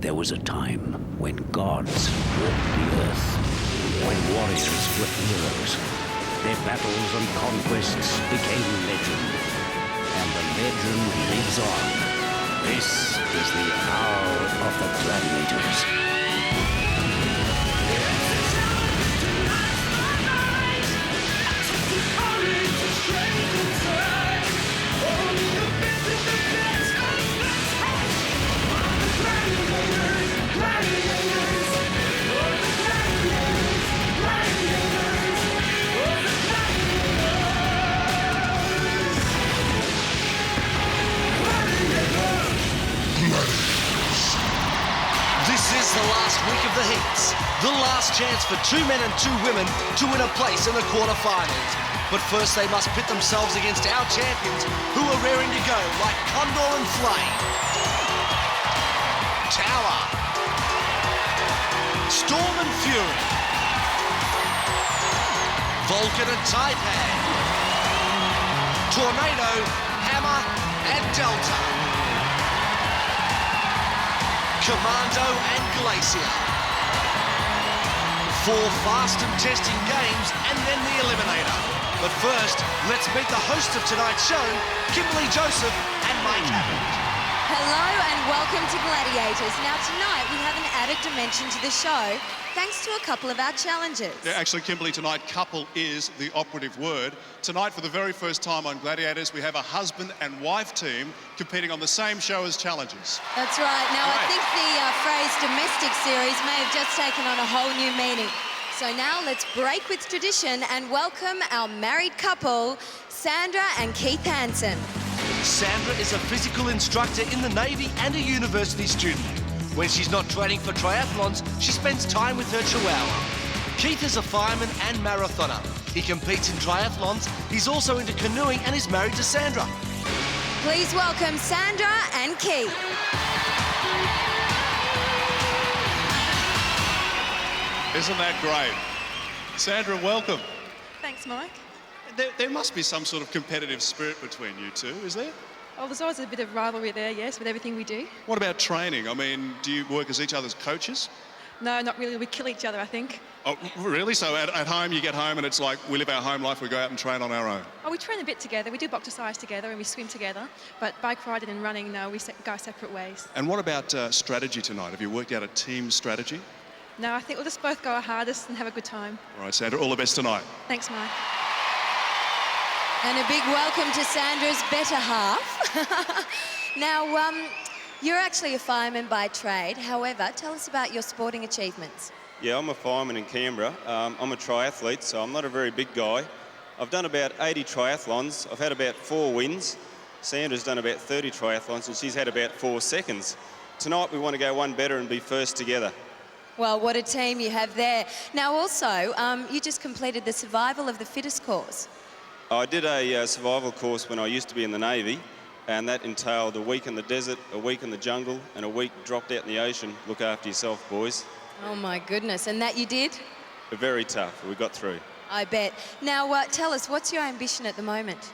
There was a time when gods walked the earth, when warriors were heroes. Their battles and conquests became legend, and the legend lives on. This is the hour of the Gladiators. This is the last week of the heats. The last chance for 2 men and 2 women to win a place in the quarterfinals. But first they must pit themselves against our champions who are raring to go like Condor and Flame. Tower. Storm and Fury. Vulcan and Taipei. Tornado, Hammer and Delta. Commando and Glacier. 4 fast and testing games and then the eliminator. But first, let's meet the hosts of tonight's show, Kimberly Joseph and Mike Hammond. Hello and welcome to Gladiators. Now tonight we have an added dimension to the show thanks to a couple of our challenges. Yeah, actually, Kimberly, tonight couple is the operative word. Tonight, for the very first time on Gladiators, we have a husband and wife team competing on the same show as challenges. That's right. Now I think the phrase domestic series may have just taken on a whole new meaning. So now let's break with tradition and welcome our married couple, Sandra and Keith Hansen. Sandra is a physical instructor in the Navy and a university student. When she's not training for triathlons, she spends time with her chihuahua. Keith is a fireman and marathoner. He competes in triathlons. He's also into canoeing and is married to Sandra. Please welcome Sandra and Keith. Isn't that great? Sandra, welcome. Thanks, Mike. There must be some sort of competitive spirit between you two, is there? Oh, there's always a bit of rivalry there, yes, with everything we do. What about training? I mean, do you work as each other's coaches? No, not really. We kill each other, I think. Oh, really? So at home, you get home and it's like we live our home life, we go out and train on our own? Oh, we train a bit together. We do boxercise together and we swim together. But bike riding and running, no, we go separate ways. And what about strategy tonight? Have you worked out a team strategy? No, I think we'll just both go our hardest and have a good time. All right, Sandra, all the best tonight. Thanks, Mike. And a big welcome to Sandra's better half. Now, you're actually a fireman by trade. However, tell us about your sporting achievements. Yeah, I'm a fireman in Canberra. I'm a triathlete, so I'm not a very big guy. I've done about 80 triathlons. I've had about 4 wins. Sandra's done about 30 triathlons and she's had about 4 seconds. Tonight we want to go one better and be first together. Well, what a team you have there. Now also, you just completed the Survival of the Fittest course. I did a survival course when I used to be in the Navy, and that entailed a week in the desert, a week in the jungle, and a week dropped out in the ocean. Look after yourself, boys. Oh my goodness, and that you did? Very tough, we got through. I bet. Now tell us, what's your ambition at the moment?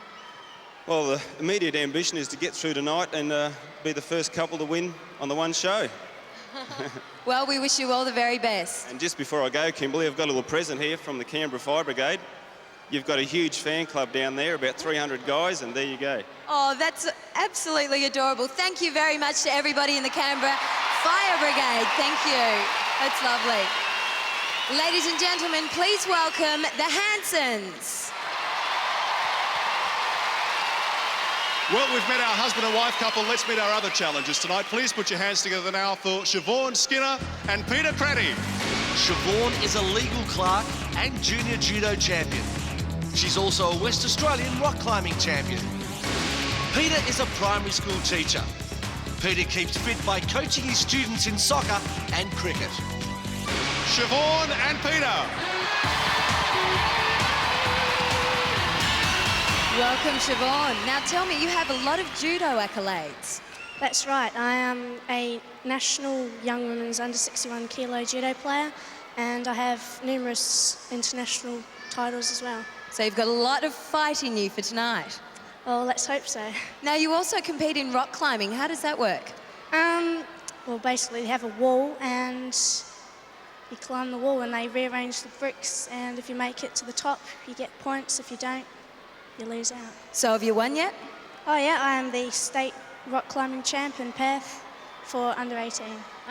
Well, the immediate ambition is to get through tonight and be the first couple to win on the one show. Well, we wish you all the very best. And just before I go, Kimberly, I've got a little present here from the Canberra Fire Brigade. You've got a huge fan club down there, about 300 guys, and there you go. Oh, that's absolutely adorable. Thank you very much to everybody in the Canberra Fire Brigade. Thank you. That's lovely. Ladies and gentlemen, please welcome the Hansens. Well, we've met our husband and wife couple. Let's meet our other challengers tonight. Please put your hands together now for Siobhan Skinner and Peter Craddy. Siobhan is a legal clerk and junior judo champion. She's also a West Australian rock climbing champion. Peter is a primary school teacher. Peter keeps fit by coaching his students in soccer and cricket. Siobhan and Peter. Welcome, Siobhan. Now tell me, you have a lot of judo accolades. That's right. I am a national young women's under 61 kilo judo player, and I have numerous international titles as well. So you've got a lot of fight in you for tonight. Well, let's hope so. Now you also compete in rock climbing. How does that work? well, basically they have a wall and you climb the wall and they rearrange the bricks, and if you make it to the top, you get points. If you don't, you lose out. So have you won yet? Oh yeah, I am the state rock climbing champ in Perth for under 18.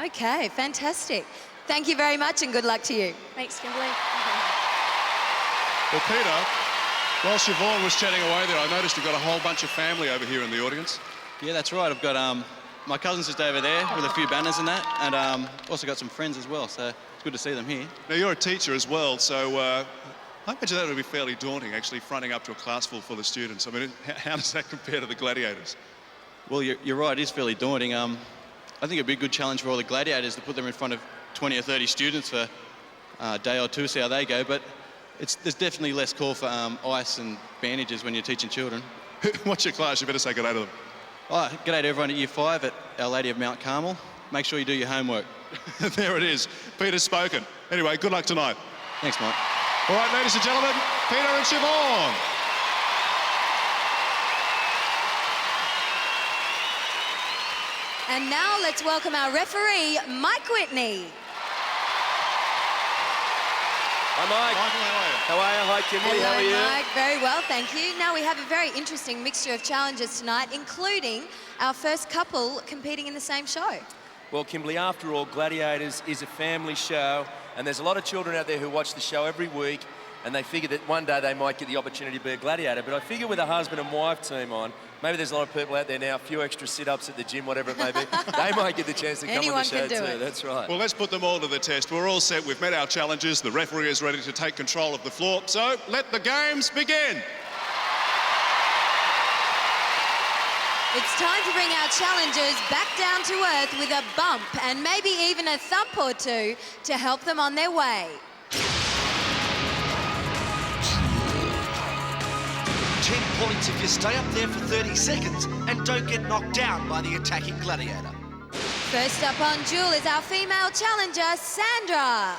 Okay, fantastic. Thank you very much and good luck to you. Thanks, Kimberly. Well, Peter, while Siobhan was chatting away there, I noticed you've got a whole bunch of family over here in the audience. Yeah, that's right. I've got my cousin's just over there with a few banners and that, and also got some friends as well, so it's good to see them here. Now, you're a teacher as well, so I imagine that would be fairly daunting, actually, fronting up to a class full of students. I mean, how does that compare to the Gladiators? Well, you're right, it is fairly daunting. I think it'd be a good challenge for all the Gladiators to put them in front of 20 or 30 students for a day or two, see how they go, but there's definitely less call for ice and bandages when you're teaching children. What's your class? You better say good day to them. Oh, g'day to everyone at Year 5 at Our Lady of Mount Carmel. Make sure you do your homework. There it is. Peter's spoken. Anyway, good luck tonight. Thanks, Mike. All right, ladies and gentlemen, Peter and Siobhan. And now let's welcome our referee, Mike Whitney. Hi, Mike. Michael, how are you? How are you? Hi, Kimberly. Hello, How are you? Mike. Very well, thank you. Now we have a very interesting mixture of challenges tonight, including our first couple competing in the same show. Well, Kimberly, after all, Gladiators is a family show, and there's a lot of children out there who watch the show every week, and they figure that one day they might get the opportunity to be a gladiator. But I figure with a husband and wife team on, maybe there's a lot of people out there now, a few extra sit-ups at the gym, whatever it may be, they might get the chance to come on the show too. That's right. Well, let's put them all to the test. We're all set. We've met our challenges. The referee is ready to take control of the floor. So let the games begin. It's time to bring our challengers back down to earth with a bump and maybe even a thump or two to help them on their way. 10 points if you stay up there for 30 seconds and don't get knocked down by the attacking gladiator. First up on duel is our female challenger, Sandra.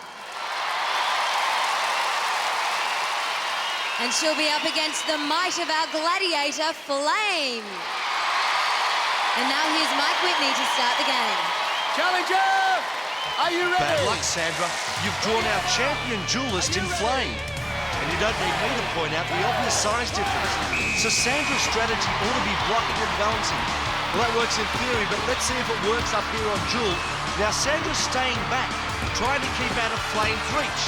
And she'll be up against the might of our gladiator, Flame. And now here's Mike Whitney to start the game. Challenger, are you ready? Bad luck, Sandra. You've drawn our champion duelist in Flame. And you don't need me to point out the obvious size difference. So Sandra's strategy ought to be blocking and balancing. Well, that works in theory, but let's see if it works up here on duel. Now, Sandra's staying back, trying to keep out of Flame's reach.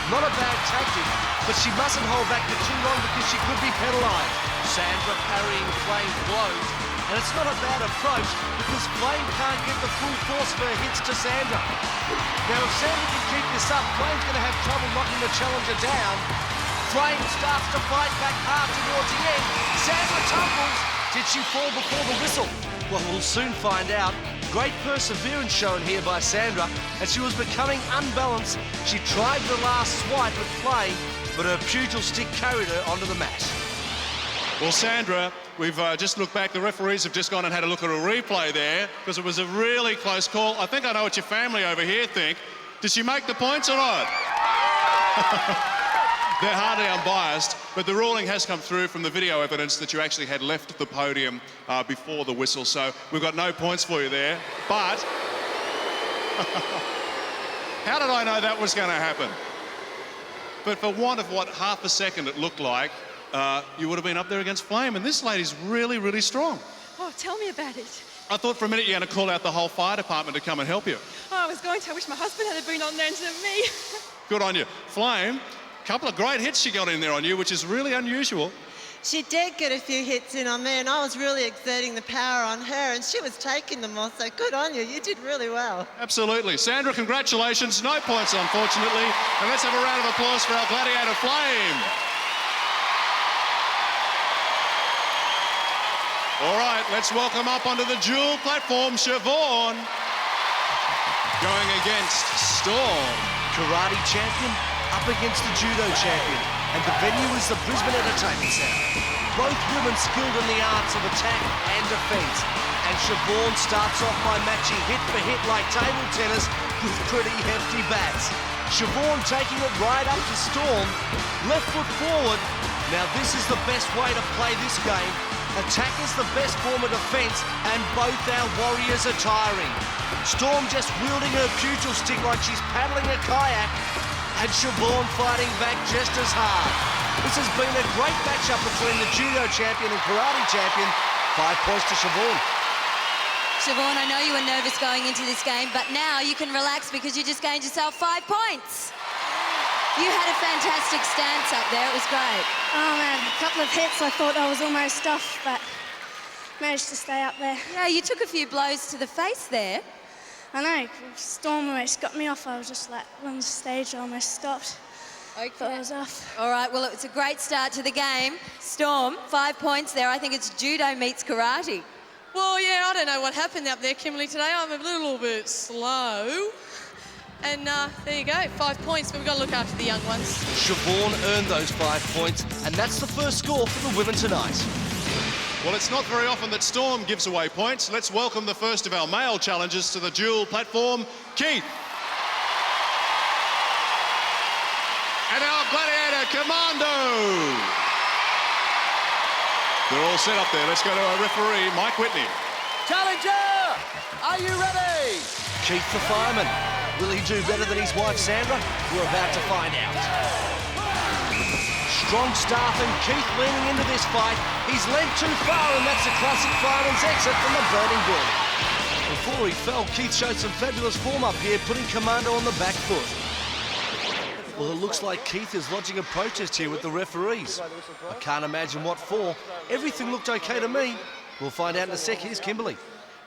Not a bad tactic, but she mustn't hold back for too long because she could be penalised. Sandra parrying Flame's blows, and it's not a bad approach because Flame can't get the full force of her hits to Sandra. Now, if Sandra can keep this up, Flame's going to have trouble knocking the challenger down. Flame starts to fight back hard towards the end. Sandra tumbles. Did she fall before the whistle? Well, we'll soon find out. Great perseverance shown here by Sandra, and she was becoming unbalanced. She tried the last swipe at Flame, but her pugil stick carried her onto the mat. Well, Sandra, we've just looked back. The referees have just gone and had a look at a replay there because it was a really close call. I think I know what your family over here think. Did she make the points or not? They're hardly unbiased, but the ruling has come through from the video evidence that you actually had left the podium before the whistle, so we've got no points for you there. But how did I know that was going to happen? But for want of what, half a second it looked like, you would have been up there against Flame, and this lady's really, really strong. Oh, tell me about it. I thought for a minute you were going to call out the whole fire department to come and help you. Oh, I was going to. I wish my husband had been on there instead of me. Good on you. Flame, a couple of great hits she got in there on you, which is really unusual. She did get a few hits in on me, and I was really exerting the power on her, and she was taking them all, so good on you. You did really well. Absolutely. Sandra, congratulations. No points, unfortunately. And let's have a round of applause for our gladiator, Flame. All right, let's welcome up onto the dual platform, Siobhan. Going against Storm. Karate champion up against the judo champion, and the venue is the Brisbane Entertainment Centre. Both women skilled in the arts of attack and defence, and Siobhan starts off by matching hit for hit like table tennis with pretty hefty bats. Siobhan taking it right up to Storm, left foot forward, Now this is the best way to play this game. Attack is the best form of defence, and both our warriors are tiring. Storm just wielding her pugil stick like she's paddling a kayak, and Siobhan fighting back just as hard. This has been a great matchup between the judo champion and karate champion. 5 points to Siobhan. Siobhan, I know you were nervous going into this game, but now you can relax because you just gained yourself 5 points. You had a fantastic stance up there. It was great. Oh man, a couple of hits, I thought I was almost off, but managed to stay up there. Yeah, you took a few blows to the face there. I know, Storm almost got me off. I was just like on stage, I almost stopped. Okay. Thought I was off. All right, well, it's a great start to the game. Storm, 5 points there. I think it's judo meets karate. Well, yeah, I don't know what happened up there, Kimberly, today. I'm a little bit slow. And there you go, 5 points, but we've got to look after the young ones. Siobhan earned those 5 points, and that's the first score for the women tonight. Well, it's not very often that Storm gives away points. Let's welcome the first of our male challengers to the dual platform, Keith. And our Gladiator Commando. They're all set up there. Let's go to our referee, Mike Whitney. Challenger, are you ready? Keith the fireman. Will he do better than his wife, Sandra? We're about to find out. Strong staff and Keith leaning into this fight. He's leant too far, and that's a classic fireman's exit from the burning building. Before he fell, Keith showed some fabulous form up here, putting Commando on the back foot. Well, it looks like Keith is lodging a protest here with the referees. I can't imagine what for. Everything looked okay to me. We'll find out in a sec. Here's Kimberly.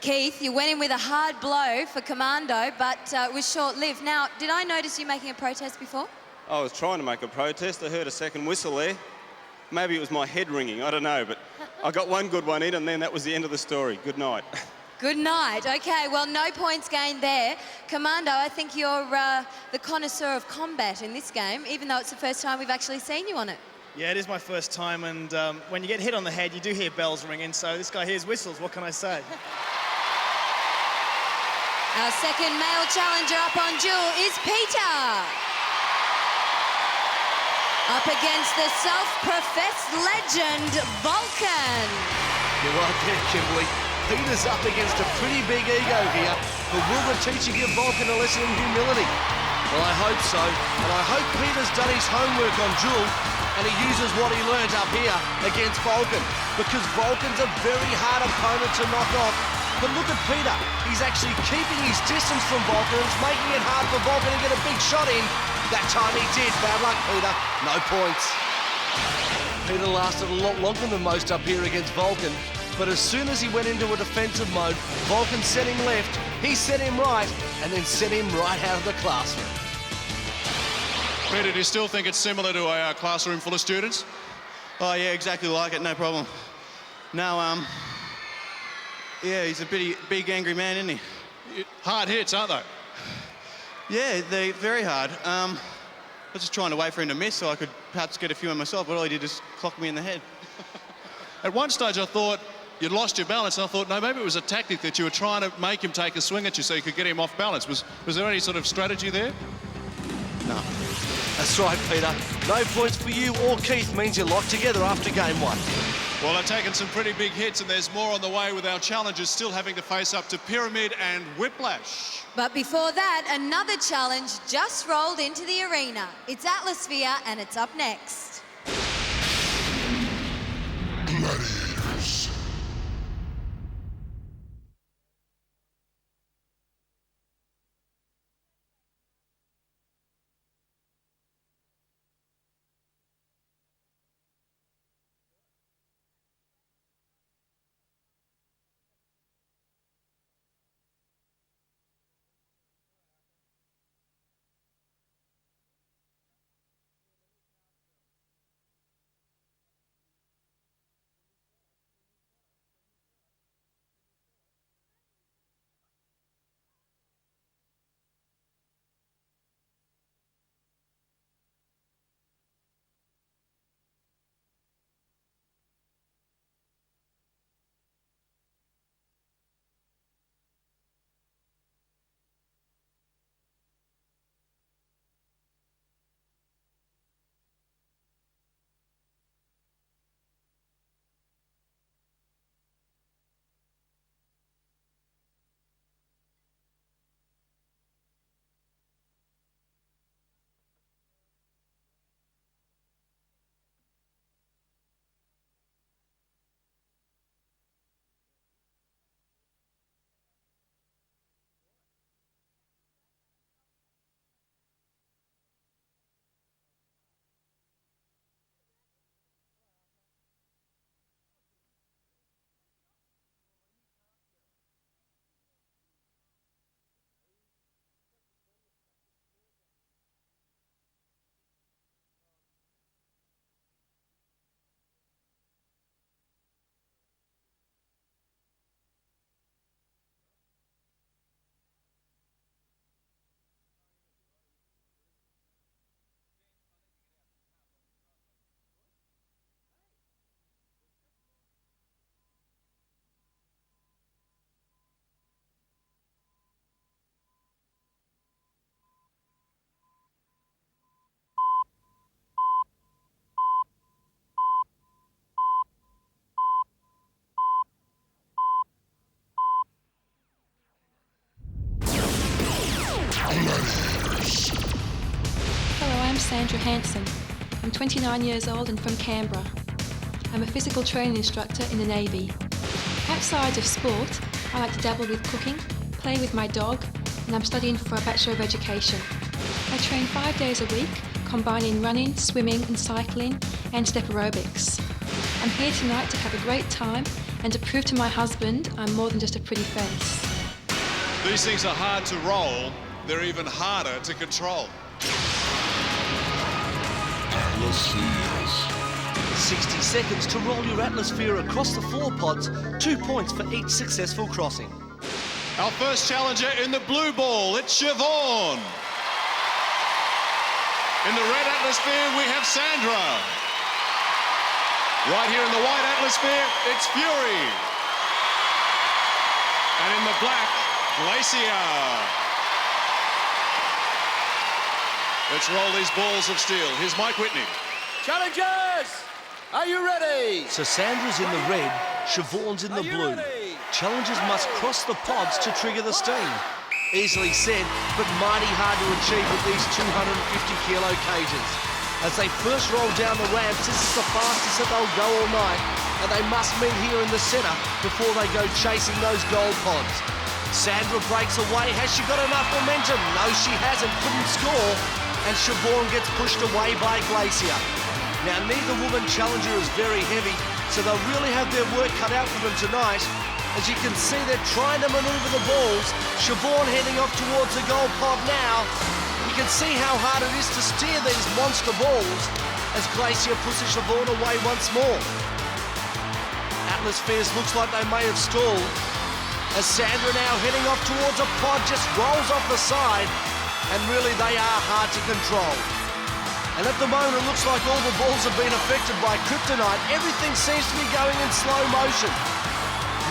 Keith, you went in with a hard blow for Commando, but it was short-lived. Now, did I notice you making a protest before? I was trying to make a protest. I heard a second whistle there. Maybe it was my head ringing, I don't know, but I got one good one in, and then that was the end of the story. Good night. Good night. Okay, well, no points gained there. Commando, I think you're the connoisseur of combat in this game, even though it's the first time we've actually seen you on it. Yeah, it is my first time, and when you get hit on the head, you do hear bells ringing, so this guy hears whistles. What can I say? Our second male challenger up on duel is Peter. Up against the self-professed legend, Vulcan. You're right there, Kimberly. Peter's up against a pretty big ego here, but will the teacher give Vulcan a lesson in humility? Well, I hope so, and I hope Peter's done his homework on duel, and he uses what he learnt up here against Vulcan, because Vulcan's a very hard opponent to knock off. But look at Peter. He's actually keeping his distance from Vulcan, and it's making it hard for Vulcan to get a big shot in. That time he did. Bad luck, Peter. No points. Peter lasted a lot longer than most up here against Vulcan, but as soon as he went into a defensive mode, Vulcan set him left, he set him right, and then sent him right out of the classroom. Peter, do you still think it's similar to a classroom full of students? Oh, yeah, exactly like it, no problem. Now, yeah, he's a big angry man, isn't he? Hard hits, aren't they? Yeah, they're very hard. I was just trying to wait for him to miss so I could perhaps get a few in myself, but all he did is clock me in the head. At one stage I thought you'd lost your balance, and I thought, no, maybe it was a tactic that you were trying to make him take a swing at you so you could get him off balance. Was there any sort of strategy there? No. That's right, Peter. No points for you or Keith means you're locked together after game one. Well, they're taking some pretty big hits, and there's more on the way with our challengers still having to face up to Pyramid and Whiplash. But before that, another challenge just rolled into the arena. It's Atmosphere, and it's up next. Gladiators. Sandra Hanson. I'm 29 years old and from Canberra. I'm a physical training instructor in the Navy. Outside of sport, I like to dabble with cooking, play with my dog, and I'm studying for a Bachelor of Education. I train 5 days a week, combining running, swimming and cycling and step aerobics. I'm here tonight to have a great time and to prove to my husband I'm more than just a pretty face. These things are hard to roll. They're even harder to control. Atmospheres. 60 seconds to roll your atmosphere across the 4 pods, 2 points for each successful crossing. Our first challenger in the blue ball, it's Siobhan. In the red atmosphere, we have Sandra. Right here in the white atmosphere, it's Fury. And in the black, Glacier. Let's roll these balls of steel. Here's Mike Whitney. Challengers, are you ready? So Sandra's in the red, Siobhan's in the blue. Challengers must cross the pods to trigger the steam. Easily said, but mighty hard to achieve with these 250-kilo cages. As they first roll down the ramps, this is the fastest that they'll go all night, and they must meet here in the centre before they go chasing those gold pods. Sandra breaks away. Has she got enough momentum? No, she hasn't. Couldn't score. And Siobhan gets pushed away by Glacier. Now, neither woman challenger is very heavy, so they'll really have their work cut out for them tonight. As you can see, they're trying to manoeuvre the balls. Siobhan heading off towards the goal pod now. You can see how hard it is to steer these monster balls as Glacier pushes Siobhan away once more. Atmospheres looks like they may have stalled as Sandra now heading off towards a pod just rolls off the side, and really they are hard to control. And at the moment it looks like all the balls have been affected by kryptonite. Everything seems to be going in slow motion.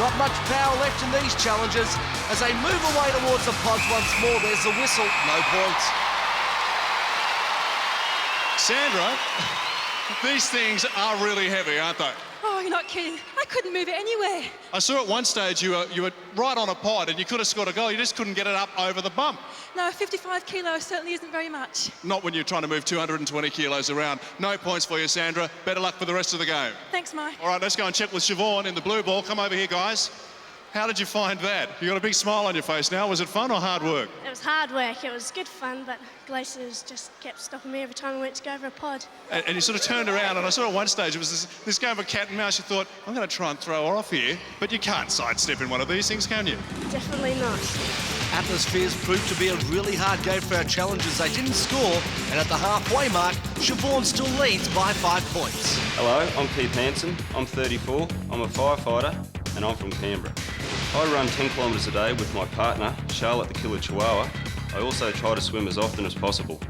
Not much power left in these challenges as they move away towards the pods once more. There's the whistle, no points. Sandra, these things are really heavy, aren't they? Oh, you're not kidding. I couldn't move it anywhere. I saw at one stage you were right on a pod and you could have scored a goal. You just couldn't get it up over the bump. No, 55 kilos certainly isn't very much. Not when you're trying to move 220 kilos around. No points for you, Sandra. Better luck for the rest of the game. Thanks, Mike. All right, let's go and check with Siobhan in the blue ball. Come over here, guys. How did you find that? You got a big smile on your face now. Was it fun or hard work? It was hard work. It was good fun, but Glaciers just kept stopping me every time I went to go over a pod. And you sort of turned around, and I saw at one stage it was this game of cat and mouse. You thought, I'm going to try and throw her off here, but you can't sidestep in one of these things, can you? Definitely not. Atmospheres proved to be a really hard game for our challengers. They didn't score, and at the halfway mark, Siobhan still leads by 5 points. Hello, I'm Keith Hansen. I'm 34. I'm a firefighter, and I'm from Canberra. I run 10 kilometres a day with my partner, Charlotte the Killer Chihuahua. I also try to swim as often as possible.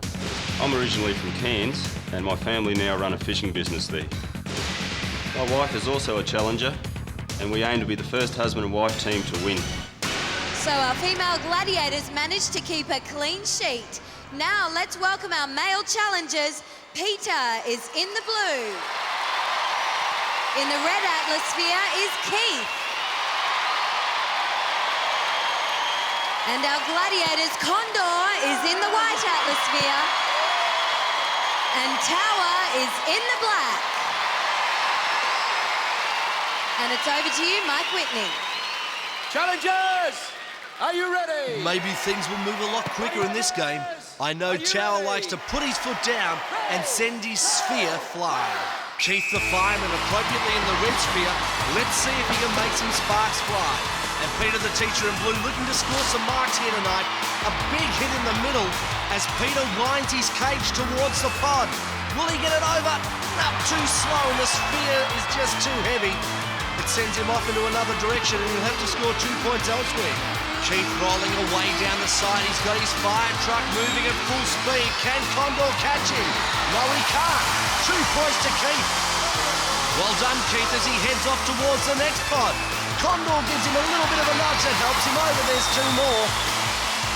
I'm originally from Cairns, and my family now run a fishing business there. My wife is also a challenger, and we aim to be the first husband and wife team to win. So our female gladiators managed to keep a clean sheet. Now let's welcome our male challengers. Peter is in the blue. In the red atmosphere is Keith. And our gladiators, Condor is in the white atmosphere. And Tower is in the black. And it's over to you, Mike Whitney. Challengers, are you ready? Maybe things will move a lot quicker in this game. I know Tower likes to put his foot down and send his sphere flying. Keith the fireman appropriately in the red sphere. Let's see if he can make some sparks fly. And Peter the teacher in blue looking to score some marks here tonight. A big hit in the middle as Peter winds his cage towards the pod. Will he get it over? Not too slow, and the sphere is just too heavy. It sends him off into another direction and he'll have to score 2 points elsewhere. Keith rolling away down the side. He's got his fire truck moving at full speed. Can Condor catch him? No, he can't. 2 points to Keith. Well done, Keith, as he heads off towards the next pod. Condor gives him a little bit of a nudge that helps him over. There's 2 more.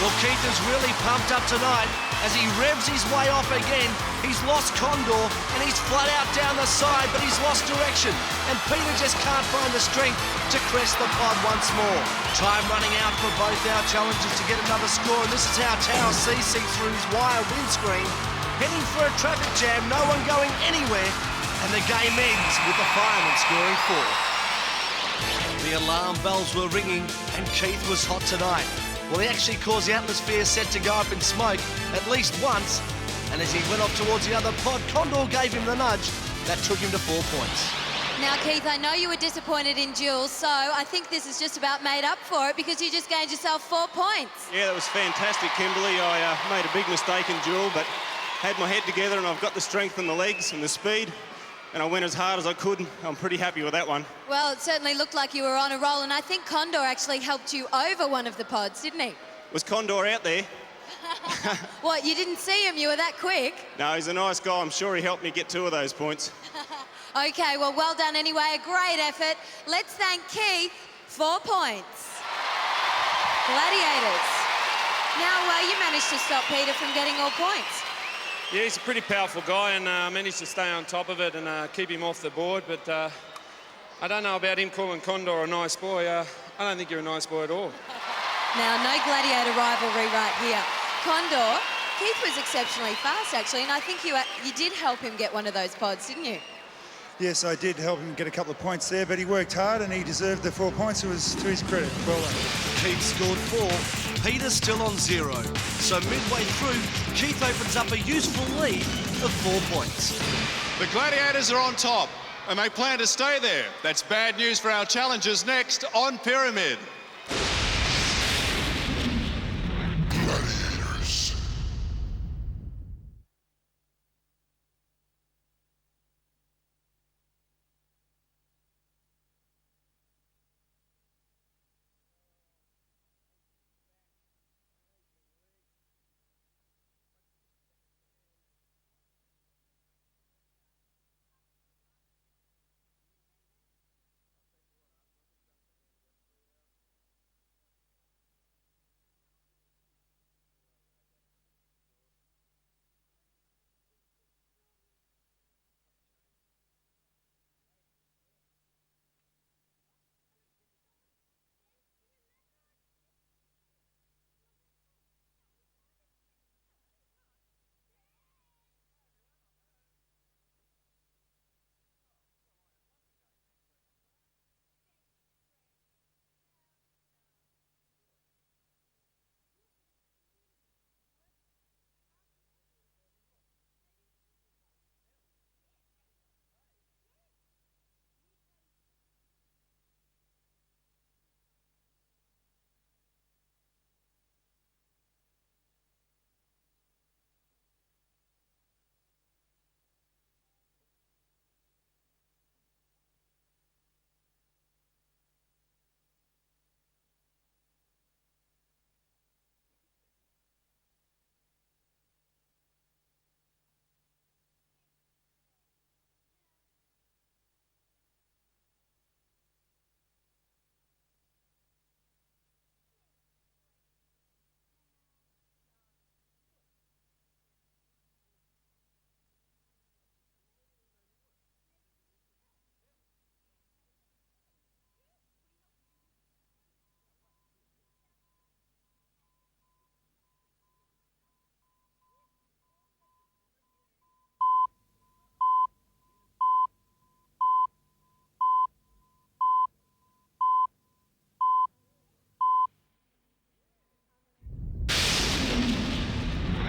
Well, Keith is really pumped up tonight as he revs his way off again. He's lost Condor and he's flat out down the side, but he's lost direction. And Peter just can't find the strength to crest the pod once more. Time running out for both our challengers to get another score, and this is how Tower sees through his wire windscreen. heading for a traffic jam, no one going anywhere, and the game ends with the firemen scoring 4. The alarm bells were ringing, and Keith was hot tonight. Well, he actually caused the atmosphere set to go up in smoke at least once, and as he went off towards the other pod, Condor gave him the nudge. That took him to 4 points. Now, Keith, I know you were disappointed in Jules, so I think this is just about made up for it because you just gained yourself 4 points. Yeah, that was fantastic, Kimberly. I made a big mistake in duel, but had my head together and I've got the strength and the legs and the speed, and I went as hard as I could, and I'm pretty happy with that one. Well, it certainly looked like you were on a roll, and I think Condor actually helped you over one of the pods, didn't he? Was Condor out there? What, you didn't see him? You were that quick? No, he's a nice guy. I'm sure he helped me get 2 of those points. Okay, well done anyway. A great effort. Let's thank Keith. 4 points. Gladiators. Now, you managed to stop Peter from getting all points. Yeah, he's a pretty powerful guy, and managed to stay on top of it and keep him off the board. But I don't know about him calling Condor a nice boy. I don't think you're a nice boy at all. Now, no Gladiator rivalry right here. Condor, Keith was exceptionally fast, actually, and I think you did help him get one of those pods, didn't you? Yes, I did help him get a couple of points there, but he worked hard and he deserved the 4 points. It was to his credit. Well done. Keith scored 4, Peter's still on 0. So midway through, Keith opens up a useful lead of 4 points. The Gladiators are on top, and they plan to stay there. That's bad news for our challengers next on Pyramid.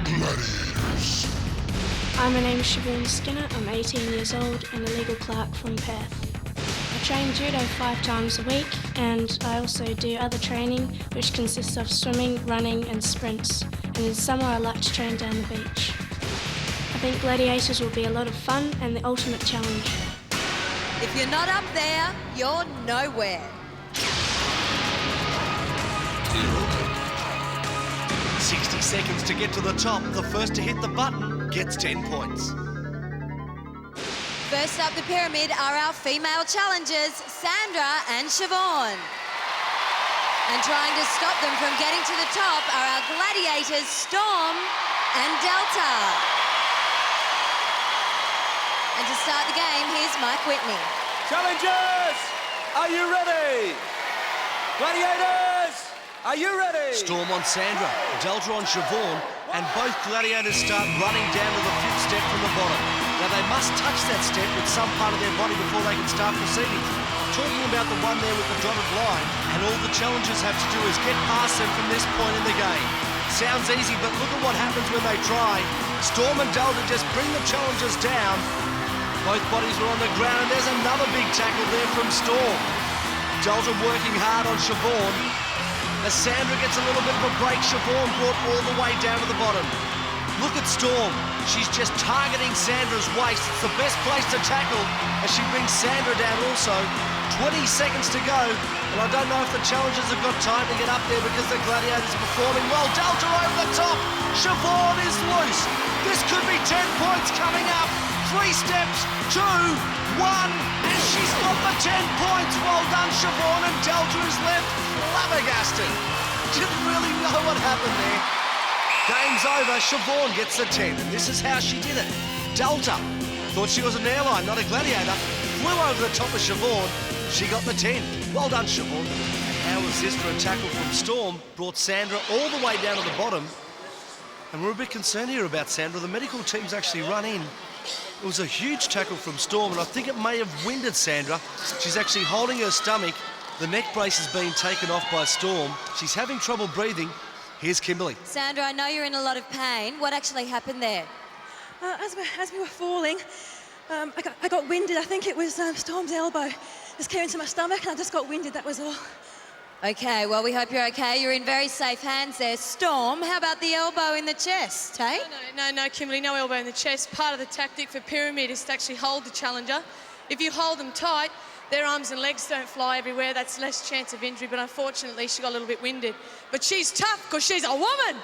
Gladiators. Hi, my name is Siobhan Skinner. I'm 18 years old and a legal clerk from Perth. I train judo 5 times a week, and I also do other training which consists of swimming, running and sprints. And in summer I like to train down the beach. I think Gladiators will be a lot of fun and the ultimate challenge. If you're not up there, you're nowhere. 60 seconds to get to the top. The first to hit the button gets 10 points. First up the pyramid are our female challengers, Sandra and Siobhan. And trying to stop them from getting to the top are our gladiators, Storm and Delta. And to start the game, here's Mike Whitney. Challengers, are you ready? Gladiators, are you ready? Storm on Sandra, Delta on Siobhan, and both Gladiators start running down to the 5th step from the bottom. Now they must touch that step with some part of their body before they can start proceeding. Talking about the one there with the dotted line, and all the challengers have to do is get past them from this point in the game. Sounds easy, but look at what happens when they try. Storm and Delta just bring the challengers down. Both bodies are on the ground, and there's another big tackle there from Storm. Delta working hard on Siobhan. As Sandra gets a little bit of a break, Siobhan brought all the way down to the bottom. Look at Storm. She's just targeting Sandra's waist. It's the best place to tackle as she brings Sandra down also. 20 seconds to go, and I don't know if the challengers have got time to get up there because the Gladiators are performing well. Delta over the top. Siobhan is loose. This could be 10 points coming up. 3 steps, 2, 1, and she's got the 10 points. Well done, Siobhan, and Delta is left flabbergasted. Didn't really know what happened there. Game's over. Siobhan gets the 10, and this is how she did it. Delta thought she was an airline, not a gladiator. Flew over the top of Siobhan. She got the 10. Well done, Siobhan. How was this for a tackle from Storm? Brought Sandra all the way down to the bottom. And we're a bit concerned here about Sandra. The medical team's actually run in. It was a huge tackle from Storm, and I think it may have winded Sandra. She's actually holding her stomach. The neck brace is being taken off by Storm. She's having trouble breathing. Here's Kimberly. Sandra, I know you're in a lot of pain. What actually happened there? As we were falling, I got winded. I think it was Storm's elbow. Just came into my stomach and I just got winded, that was all. Okay, well, we hope you're okay. You're in very safe hands there. Storm, how about the elbow in the chest, hey? No, Kimberly, no elbow in the chest. Part of the tactic for pyramid is to actually hold the challenger. If you hold them tight, their arms and legs don't fly everywhere. That's less chance of injury, but unfortunately she got a little bit winded. But she's tough because she's a woman.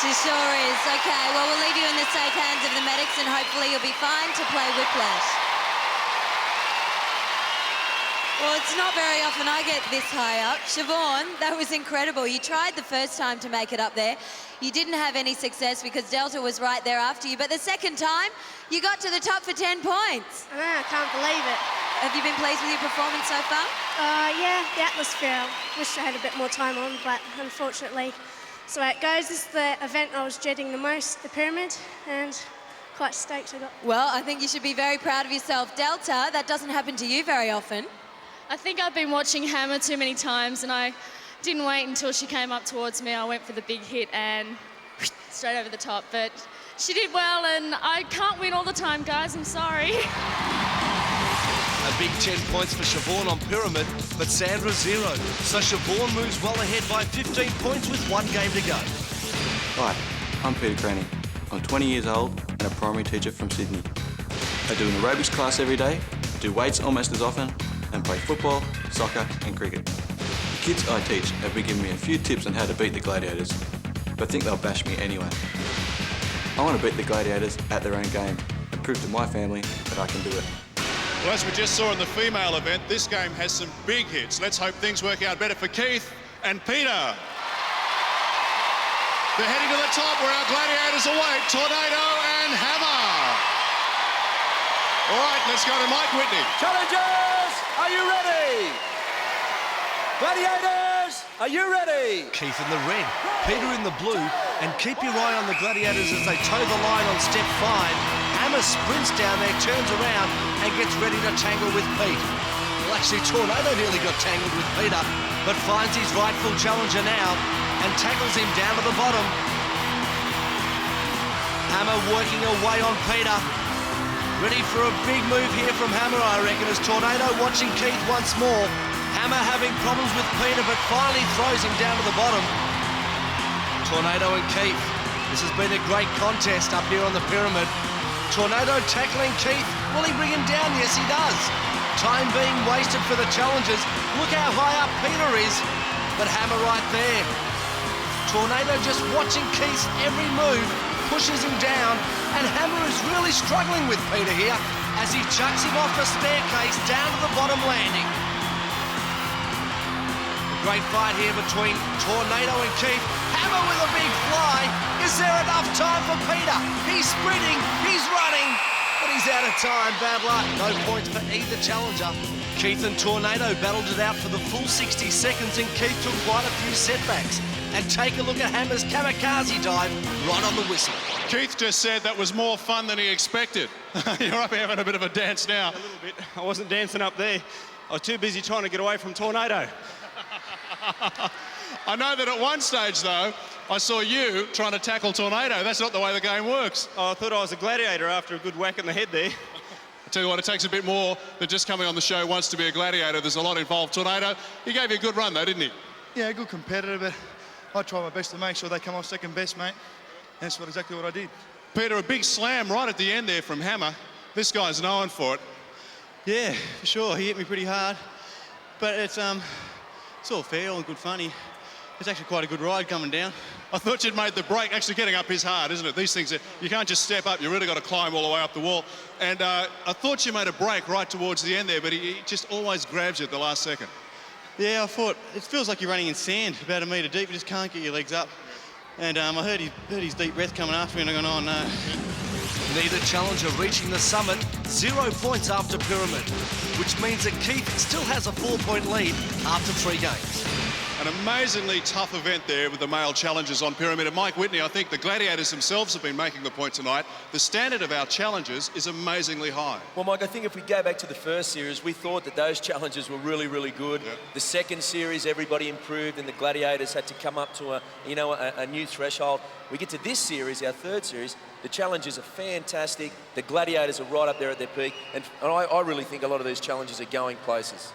She sure is. Okay, well, we'll leave you in the safe hands of the medics and hopefully you'll be fine to play Whiplash. Well, it's not very often I get this high up. Siobhan, that was incredible. You tried the first time to make it up there. You didn't have any success because Delta was right there after you. But the second time, you got to the top for 10 points. I know, I can't believe it. Have you been pleased with your performance so far? Yeah, the atmosphere. I wish I had a bit more time on, but unfortunately, that's the way it goes. This is the event I was dreading the most, the pyramid, and quite stoked I got. Well, I think you should be very proud of yourself. Delta, that doesn't happen to you very often. I think I've been watching Hammer too many times and I didn't wait until she came up towards me. I went for the big hit and straight over the top. But she did well and I can't win all the time, guys. I'm sorry. A big 10 points for Siobhan on pyramid, but Sandra 0. So Siobhan moves well ahead by 15 points with 1 game to go. Hi, I'm Peter Craney. I'm 20 years old and a primary teacher from Sydney. I do an aerobics class every day, do weights almost as often, and play football, soccer and cricket. The kids I teach have been giving me a few tips on how to beat the Gladiators, but I think they'll bash me anyway. I want to beat the Gladiators at their own game and prove to my family that I can do it. Well, as we just saw in the female event, this game has some big hits. Let's hope things work out better for Keith and Peter. They're heading to the top where our Gladiators await, Tornado and Hammer. All right, let's go to Mike Whitney. Challengers, are you ready? Gladiators, are you ready? Keith in the red, Peter in the blue, and keep your eye on the Gladiators as they toe the line on step 5. Hammer sprints down there, turns around, and gets ready to tangle with Pete. Well, actually, Tornado nearly got tangled with Peter, but finds his rightful challenger now and tackles him down to the bottom. Hammer working away on Peter. Ready for a big move here from Hammer, I reckon, as Tornado watching Keith once more. Hammer having problems with Peter, but finally throws him down to the bottom. Tornado and Keith. This has been a great contest up here on the pyramid. Tornado tackling Keith. Will he bring him down? Yes, he does. Time being wasted for the challengers. Look how high up Peter is, but Hammer right there. Tornado just watching Keith's every move, pushes him down, and Hammer is really struggling with Peter here as he chucks him off the staircase down to the bottom landing. A great fight here between Tornado and Keith. Hammer with a big fly. Is there enough time for Peter? He's sprinting, he's running, but he's out of time. Bad luck. No points for either challenger. Keith and Tornado battled it out for the full 60 seconds and Keith took quite a few setbacks. And take a look at Hammer's kamikaze dive right on the whistle. Keith just said that was more fun than he expected. You're up here having a bit of a dance now. A little bit. I wasn't dancing up there. I was too busy trying to get away from Tornado. I know that at one stage, though, I saw you trying to tackle Tornado. That's not the way the game works. Oh, I thought I was a gladiator after a good whack in the head there. I tell you what, it takes a bit more than just coming on the show once to be a gladiator. There's a lot involved. Tornado, he gave you a good run, though, didn't he? Yeah, good competitor, but I try my best to make sure they come off second best, mate. And that's exactly what I did. Peter, a big slam right at the end there from Hammer. This guy's known for it. Yeah, for sure. He hit me pretty hard. But it's all fair, all good fun. It's actually quite a good ride coming down. I thought you'd made the break. Actually, getting up is hard, isn't it? These things, you can't just step up. You really got to climb all the way up the wall. And I thought you made a break right towards the end there, but he just always grabs you at the last second. Yeah, I thought, it feels like you're running in sand about a metre deep. You just can't get your legs up. And I heard his deep breath coming after me, and I'm going, oh, no. Neither challenger reaching the summit, 0 points after Pyramid, which means that Keith still has a 4-point lead after 3 games. An amazingly tough event there with the male challengers on Pyramid. And Mike Whitney, I think the Gladiators themselves have been making the point tonight. The standard of our challengers is amazingly high. Well, Mike, I think if we go back to the first series, we thought that those challengers were really, really good. Yep. The second series, everybody improved, and the Gladiators had to come up to a new threshold. We get to this series, our third series. The challengers are fantastic. The Gladiators are right up there at their peak. And I really think a lot of these challengers are going places.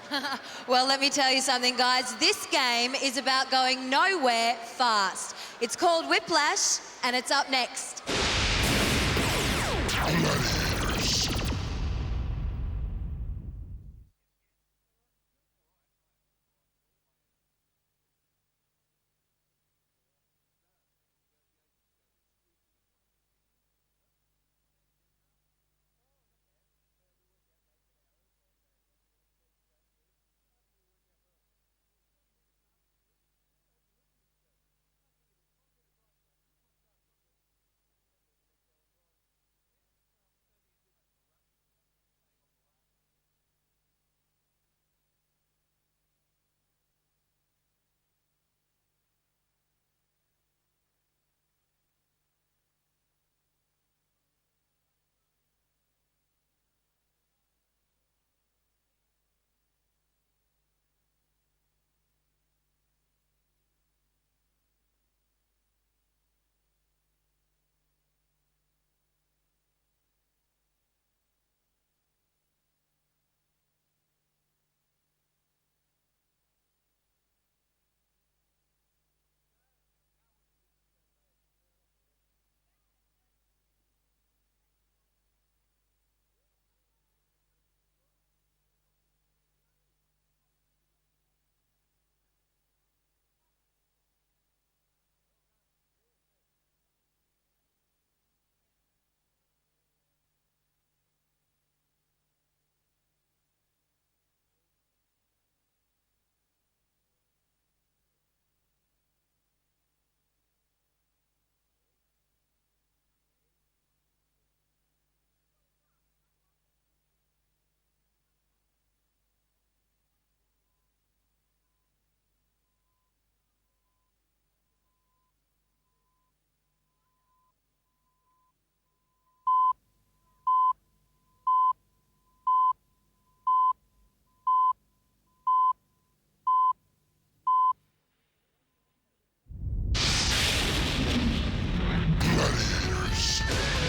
Well, let me tell you something, guys. This game is about going nowhere fast. It's called Whiplash, and it's up next.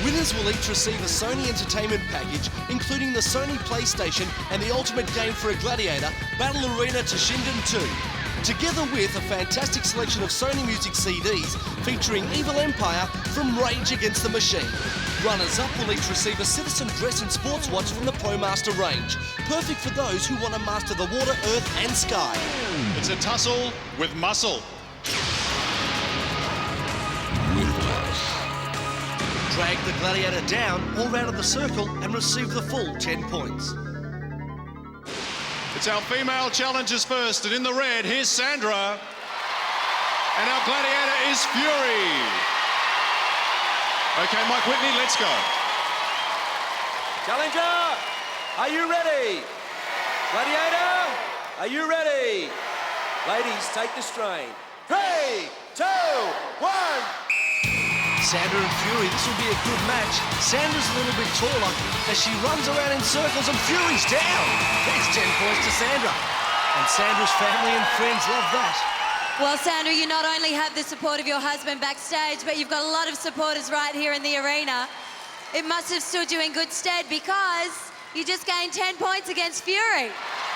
Winners will each receive a Sony Entertainment package, including the Sony PlayStation and the ultimate game for a gladiator, Battle Arena Toshinden 2. Together with a fantastic selection of Sony Music CDs featuring Evil Empire from Rage Against the Machine. Runners-up will each receive a Citizen Dress and Sports Watch from the ProMaster range, perfect for those who want to master the water, earth and sky. It's a tussle with muscle. Drag the gladiator down or out of the circle and receive the full 10 points. It's our female challengers first, and in the red, here's Sandra. And our gladiator is Fury. Okay, Mike Whitney, let's go. Challenger, are you ready? Gladiator, are you ready? Ladies, take the strain. 3, 2, 1. Sandra and Fury, this will be a good match. Sandra's a little bit taller as she runs around in circles and Fury's down. There's 10 points to Sandra. And Sandra's family and friends love that. Well, Sandra, you not only have the support of your husband backstage, but you've got a lot of supporters right here in the arena. It must have stood you in good stead because you just gained 10 points against Fury.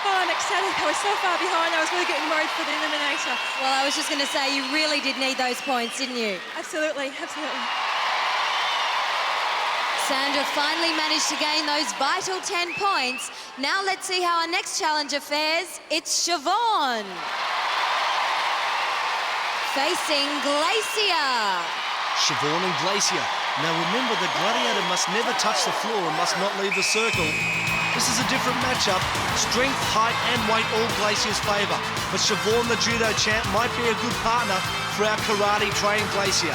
Oh, I'm excited. I was so far behind. I was really getting worried for the eliminator. Well, I was just going to say, you really did need those points, didn't you? Absolutely, absolutely. Sandra finally managed to gain those vital 10 points. Now let's see how our next challenger fares. It's Siobhan facing Glacier. Siobhan and Glacier. Now remember, the Gladiator must never touch the floor and must not leave the circle. This is a different matchup. Strength, height and weight all Glacier's favour. But Siobhan, the judo champ, might be a good partner for our karate-trained Glacier.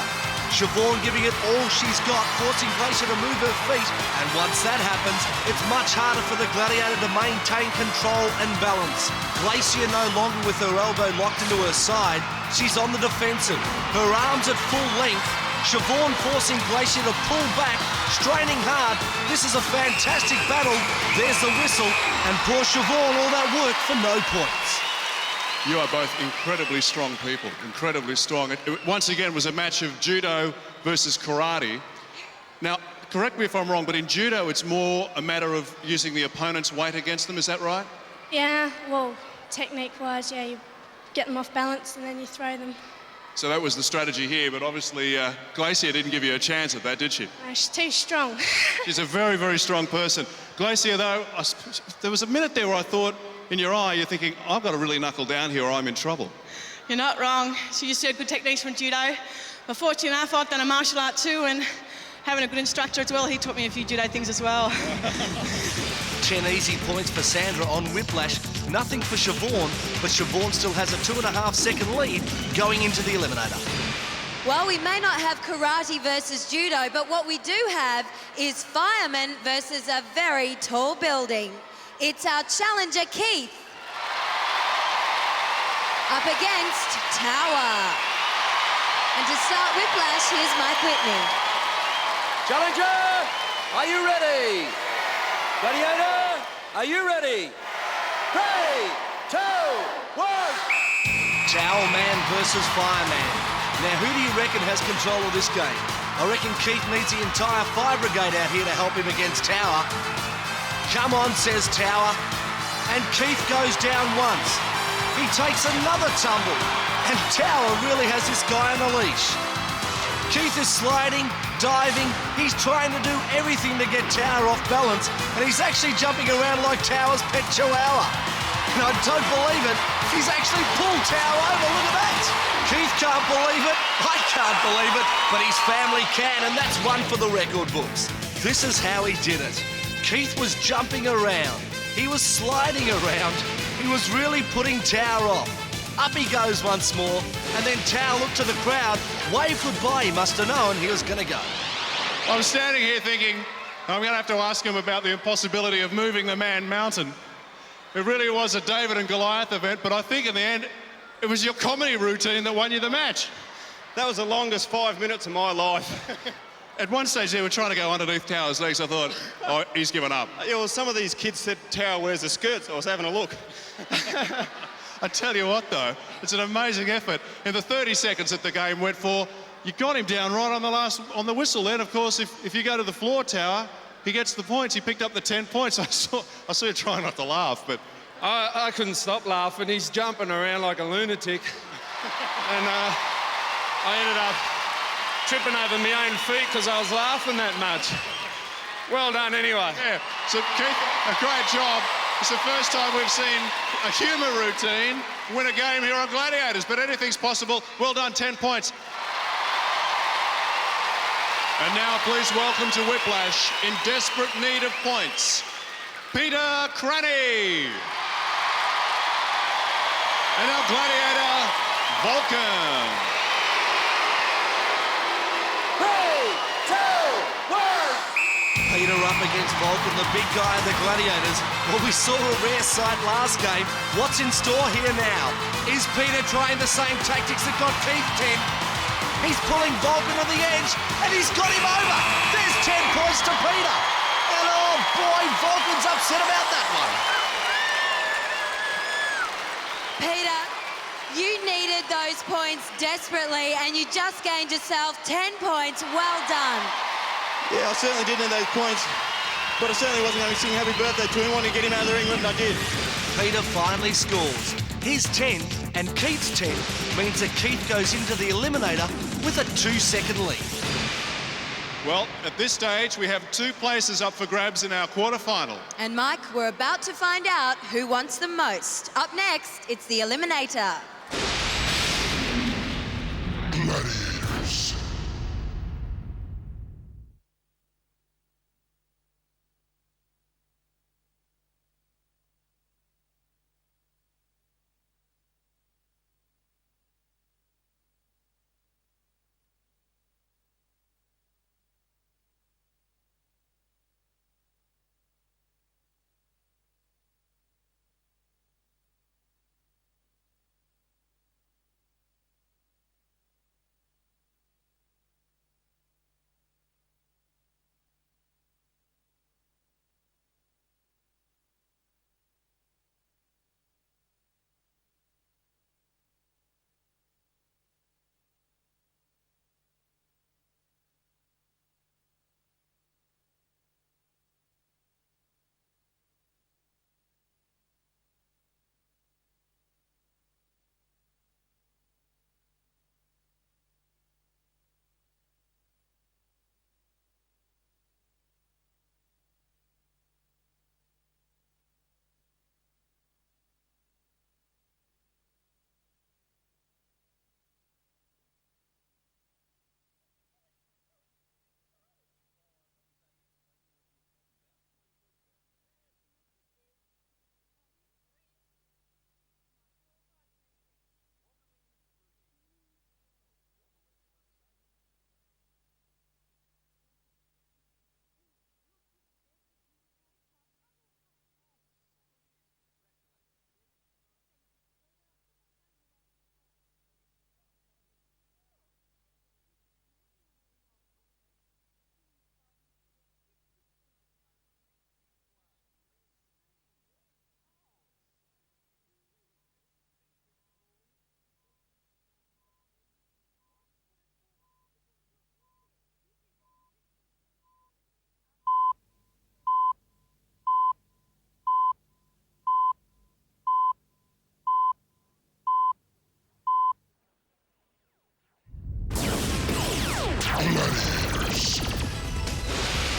Siobhan giving it all she's got, forcing Glacier to move her feet. And once that happens, it's much harder for the Gladiator to maintain control and balance. Glacier no longer with her elbow locked into her side. She's on the defensive. Her arms at full length. Siobhan forcing Glacier to pull back, straining hard. This is a fantastic battle. There's the whistle, and poor Siobhan, all that work for no points. You are both incredibly strong people, incredibly strong. It once again was a match of judo versus karate. Now, correct me if I'm wrong, but in judo it's more a matter of using the opponent's weight against them, is that right? Yeah, well, technique-wise, yeah, you get them off balance and then you throw them. So that was the strategy here, but obviously Glacier didn't give you a chance at that, did she? No, she's too strong. She's a very, very strong person. Glacier, though, there was a minute there where I thought, in your eye, you're thinking, I've got to really knuckle down here or I'm in trouble. You're not wrong. She used to have good techniques from judo. But fortunately enough, I've done a martial art too, and having a good instructor as well, he taught me a few judo things as well. 10 easy points for Sandra on Whiplash. Nothing for Siobhan, but Siobhan still has a 2.5 second lead going into the eliminator. Well, we may not have karate versus judo, but what we do have is firemen versus a very tall building. It's our challenger, Keith, up against Tower. And to start Whiplash, here's Mike Whitney. Challenger, are you ready? Gladiator, are you ready? 3, 2, 1. Tower man versus fireman. Now, who do you reckon has control of this game? I reckon Keith needs the entire fire brigade out here to help him against Tower. Come on, says Tower. And Keith goes down once. He takes another tumble. And Tower really has this guy on a leash. Keith is sliding, diving. He's trying to do everything to get Tower off balance. And he's actually jumping around like Tower's pet chihuahua. And I don't believe it. He's actually pulled Tower over. Look at that. Keith can't believe it. I can't believe it. But his family can. And that's one for the record books. This is how he did it. Keith was jumping around. He was sliding around. He was really putting Tower off. Up he goes once more, and then Tower looked to the crowd, waved goodbye. He must have known he was going to go. I'm standing here thinking, I'm going to have to ask him about the impossibility of moving the man mountain. It really was a David and Goliath event, but I think in the end, it was your comedy routine that won you the match. That was the longest 5 minutes of my life. At one stage, they were trying to go underneath Tower's legs. I thought, oh, he's given up. Yeah, well, some of these kids said Tower wears the skirts. So I was having a look. I tell you what, though, it's an amazing effort. In the 30 seconds that the game went for, you got him down right on the whistle. Then, of course, if you go to the floor, Tower, he gets the points. He picked up the 10 points. I saw you trying not to laugh, but I couldn't stop laughing. He's jumping around like a lunatic, and I ended up tripping over my own feet because I was laughing that much. Well done, anyway. Yeah. So, Keith, a great job. It's the first time we've seen a humour routine win a game here on Gladiators, but anything's possible. Well done, 10 points. And now, please welcome to Whiplash, in desperate need of points, Peter Cranny. And our Gladiator, Vulcan. 3, 2, 1. Peter up against Vulcan, the big guy in the Gladiators. Well, we saw a rare sight last game. What's in store here now? Is Peter trying the same tactics that got Keith 10? He's pulling Vulcan to the edge, and he's got him over. There's 10 points to Peter. And oh boy, Vulcan's upset about that one. Peter, you needed those points desperately, and you just gained yourself 10 points. Well done. Yeah, I certainly did need those points, but I certainly wasn't going to sing happy birthday to him, wanting to get him out of the ring, and I did. Peter finally scores. His 10 and Keith's 10 means that Keith goes into the eliminator with a 2-second lead. Well, at this stage, we have 2 places up for grabs in our quarterfinal. And Mike, we're about to find out who wants them most. Up next, it's the eliminator. Gladiators. Gladiators.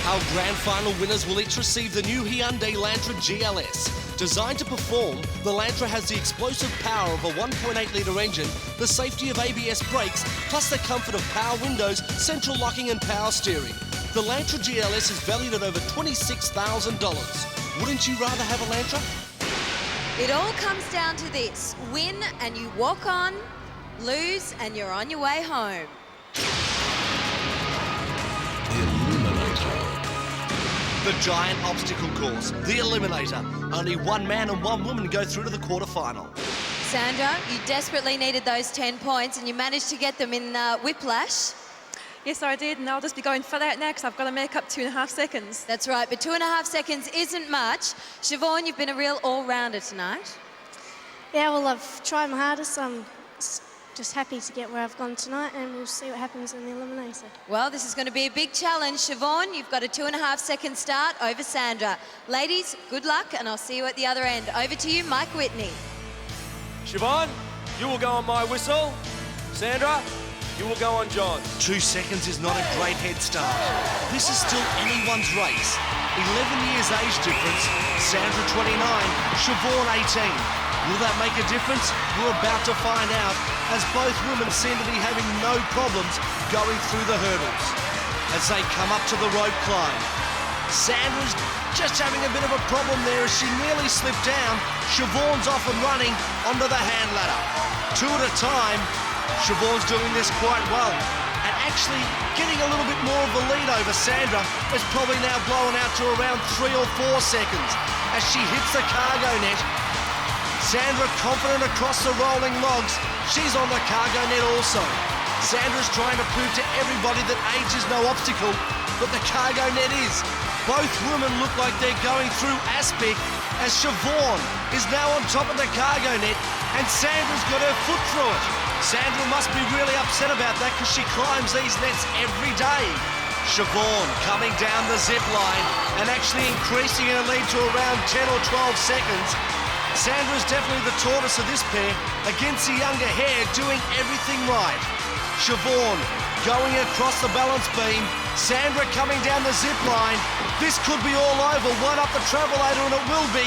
Our grand final winners will each receive the new Hyundai Elantra GLS. Designed to perform, the Elantra has the explosive power of a 1.8-litre engine, the safety of ABS brakes, plus the comfort of power windows, central locking and power steering. The Elantra GLS is valued at over $26,000. Wouldn't you rather have a Elantra? It all comes down to this. Win and you walk on, lose and you're on your way home. The giant obstacle course, the eliminator. Only one man and one woman go through to the quarterfinal. Sandra, you desperately needed those 10 points and you managed to get them in Whiplash. Yes, I did, and I'll just be going for that now because I've got to make up 2.5 seconds. That's right, but 2.5 seconds isn't much. Siobhan, you've been a real all-rounder tonight. Yeah, well, I've tried my hardest. I'm just happy to get where I've gone tonight, and we'll see what happens in the eliminator. Well, this is going to be a big challenge. Siobhan, you've got a 2.5 second start over Sandra. Ladies, good luck, and I'll see you at the other end. Over to you, Mike Whitney. Siobhan, you will go on my whistle. Sandra, you will go on John. 2 seconds is not a great head start. This is still anyone's race. 11 years age difference. Sandra 29, Siobhan 18. Will that make a difference? We're about to find out, as both women seem to be having no problems going through the hurdles. As they come up to the rope climb. Sandra's just having a bit of a problem there as she nearly slipped down. Siobhan's off and running onto the hand ladder. 2 at a time. Siobhan's doing this quite well. At actually getting a little bit more of a lead over Sandra. It's probably now blown out to around 3 or 4 seconds as she hits the cargo net. Sandra confident across the rolling logs. She's on the cargo net also. Sandra's trying to prove to everybody that age is no obstacle, but the cargo net is. Both women look like they're going through aspect as Siobhan is now on top of the cargo net and Sandra's got her foot through it. Sandra must be really upset about that because she climbs these nets every day. Siobhan coming down the zip line and actually increasing her lead to around 10 or 12 seconds. Sandra's definitely the tortoise of this pair against the younger hare doing everything right. Siobhan going across the balance beam. Sandra coming down the zip line. This could be all over. One up the travelator and it will be.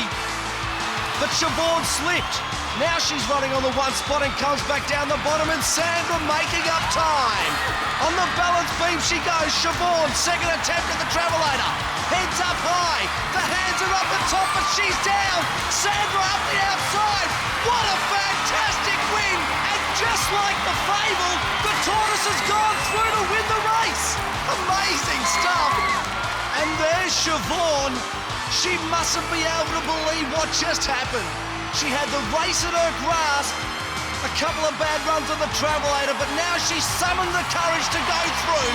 But Siobhan slipped. Now she's running on the one spot and comes back down the bottom and Sandra making up time. On the balance beam she goes. Siobhan, second attempt at the travelator. Heads up high. The hands are up the top but she's down. Sandra up the outside. What a fantastic win. And just like the fable, the tortoise has gone through to win the race. Amazing stuff. And there's Siobhan. She mustn't be able to believe what just happened. She had the race at her grasp, a couple of bad runs on the travelator, but now she's summoned the courage to go through.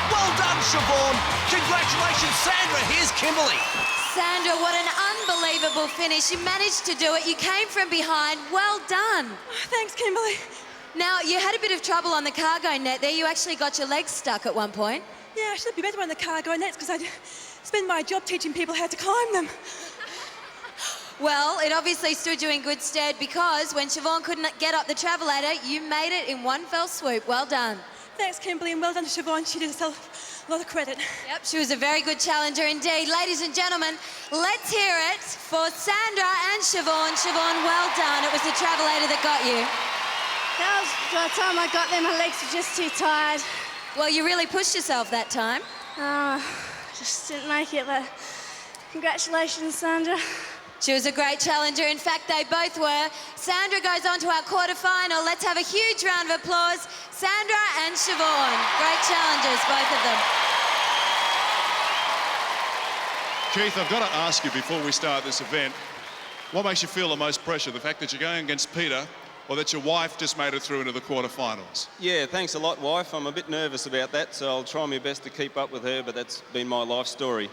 Well done, Siobhan. Congratulations, Sandra. Here's Kimberly. Sandra, what an unbelievable finish. You managed to do it. You came from behind. Well done. Thanks, Kimberly. Now, you had a bit of trouble on the cargo net there. You actually got your legs stuck at one point. Yeah, I should be better on the cargo nets because I spend my job teaching people how to climb them. Well, it obviously stood you in good stead because when Siobhan couldn't get up the travelator, you made it in one fell swoop. Well done. Thanks, Kimberly, and well done to Siobhan. She did herself a lot of credit. Yep, she was a very good challenger indeed. Ladies and gentlemen, let's hear it for Sandra and Siobhan. Siobhan, well done. It was the travelator that got you. That was by the time I got there, my legs were just too tired. Well, you really pushed yourself that time. Just didn't make it, but congratulations, Sandra. She was a great challenger. In fact, they both were. Sandra goes on to our quarterfinal. Let's have a huge round of applause. Sandra and Siobhan. Great challengers, both of them. Keith, I've got to ask you before we start this event, what makes you feel the most pressure? The fact that you're going against Peter or that your wife just made it through into the quarterfinals? Yeah, thanks a lot, wife. I'm a bit nervous about that, so I'll try my best to keep up with her, but that's been my life story.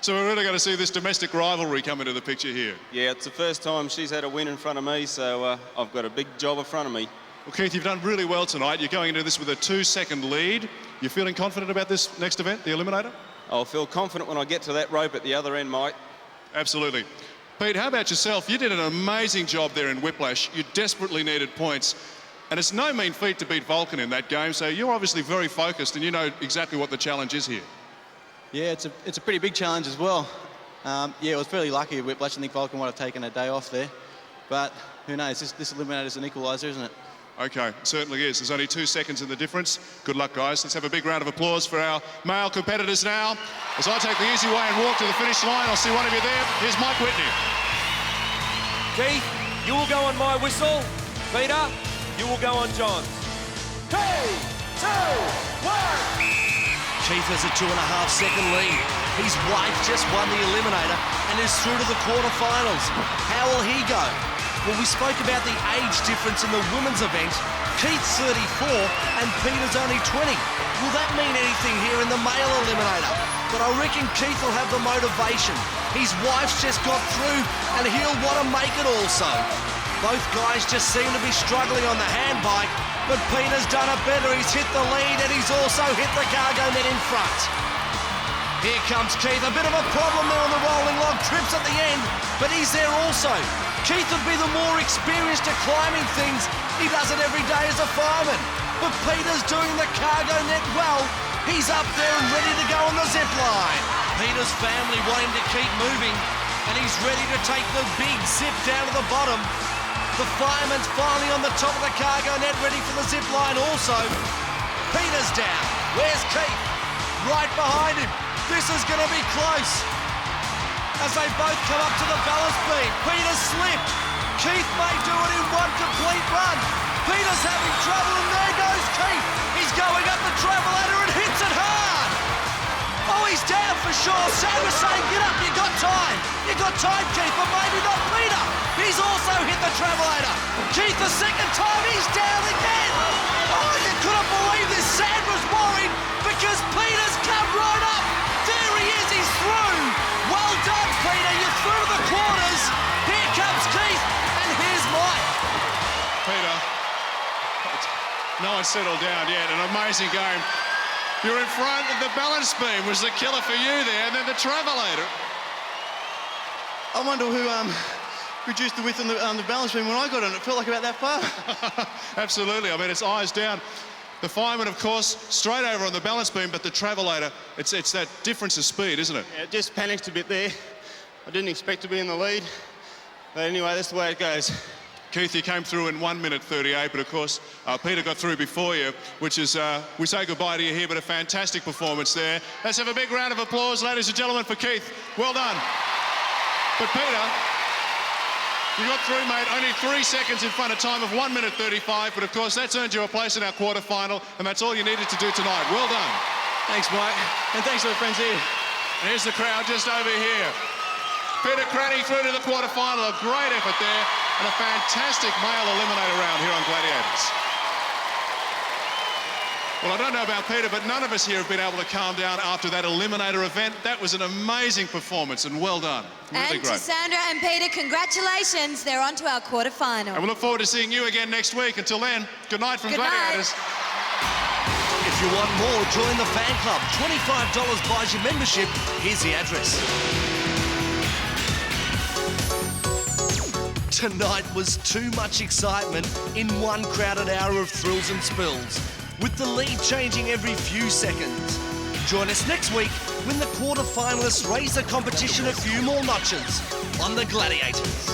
So we're really going to see this domestic rivalry come into the picture here. Yeah, it's the first time she's had a win in front of me, so I've got a big job in front of me. Well, Keith, you've done really well tonight. You're going into this with a 2-second lead. You're feeling confident about this next event, the eliminator? I'll feel confident when I get to that rope at the other end, Mike. Absolutely. Pete, how about yourself? You did an amazing job there in Whiplash. You desperately needed points. And it's no mean feat to beat Vulcan in that game, so you're obviously very focused and you know exactly what the challenge is here. Yeah, it's a pretty big challenge as well. Yeah, I was fairly lucky at Whiplash. I think Vulcan might have taken a day off there. But who knows, this eliminator is an equaliser, isn't it? Okay, it certainly is. There's only 2 seconds in the difference. Good luck, guys. Let's have a big round of applause for our male competitors now. As I take the easy way and walk to the finish line, I'll see one of you there. Here's Mike Whitney. Keith, you will go on my whistle. Peter, you will go on John's. 3, 2, 1. Keith has a 2.5-second lead. His wife just won the eliminator and is through to the quarterfinals. How will he go? Well, we spoke about the age difference in the women's event. Keith's 34 and Peter's only 20. Will that mean anything here in the male eliminator? But I reckon Keith will have the motivation. His wife's just got through and he'll want to make it also. Both guys just seem to be struggling on the handbike, but Peter's done it better. He's hit the lead and he's also hit the cargo net in front. Here comes Keith, a bit of a problem there on the rolling log, trips at the end, but he's there also. Keith would be the more experienced at climbing things. He does it every day as a fireman. But Peter's doing the cargo net well. He's up there and ready to go on the zip line. Peter's family want him to keep moving, and he's ready to take the big zip down to the bottom. The fireman's finally on the top of the cargo net, ready for the zip line also. Peter's down. Where's Keith? Right behind him. This is going to be close. As they both come up to the balance beam, Peter slipped. Keith may do it in one complete run. Peter's having trouble, and there goes Keith. He's going up the sure. Sandra's saying, get up, you got time. You got time, Keith, but maybe not Peter. He's also hit the travelator. Keith, the second time, he's down again. Oh, you couldn't believe this. Sandra's worried because Peter's come right up. There he is, he's through. Well done, Peter, you're through the quarters. Here comes Keith, and here's Mike. Peter, no one's settled down yet. An amazing game. You're in front. The balance beam was the killer for you there, and then the travelator. I wonder who reduced the width on the balance beam when I got on. It felt like about that far. Absolutely. I mean, it's eyes down. The fireman, of course, straight over on the balance beam, but the travelator, it's that difference of speed, isn't it? Yeah, just panicked a bit there. I didn't expect to be in the lead. But anyway, that's the way it goes. Keith, you came through in 1 minute 38, but of course, Peter got through before you, which is, we say goodbye to you here, but a fantastic performance there. Let's have a big round of applause, ladies and gentlemen, for Keith. Well done. But Peter, you got through, mate, only 3 seconds in front of time of 1 minute 35, but of course, that's earned you a place in our quarterfinal, and that's all you needed to do tonight. Well done. Thanks, Mike. And thanks to the friends here. And here's the crowd just over here. Peter Cranny through to the quarterfinal. A great effort there, and a fantastic male eliminator round here on Gladiators. Well, I don't know about Peter, but none of us here have been able to calm down after that eliminator event. That was an amazing performance, and well done. Really and great. to Sandra and Peter, congratulations. They're on to our quarterfinal. And we look forward to seeing you again next week. Until then, good night from Gladiators. If you want more, join the fan club. $25 buys your membership. Here's the address. Tonight was too much excitement in one crowded hour of thrills and spills, with the lead changing every few seconds. Join us next week when the quarterfinalists raise the competition a few more notches on the Gladiators.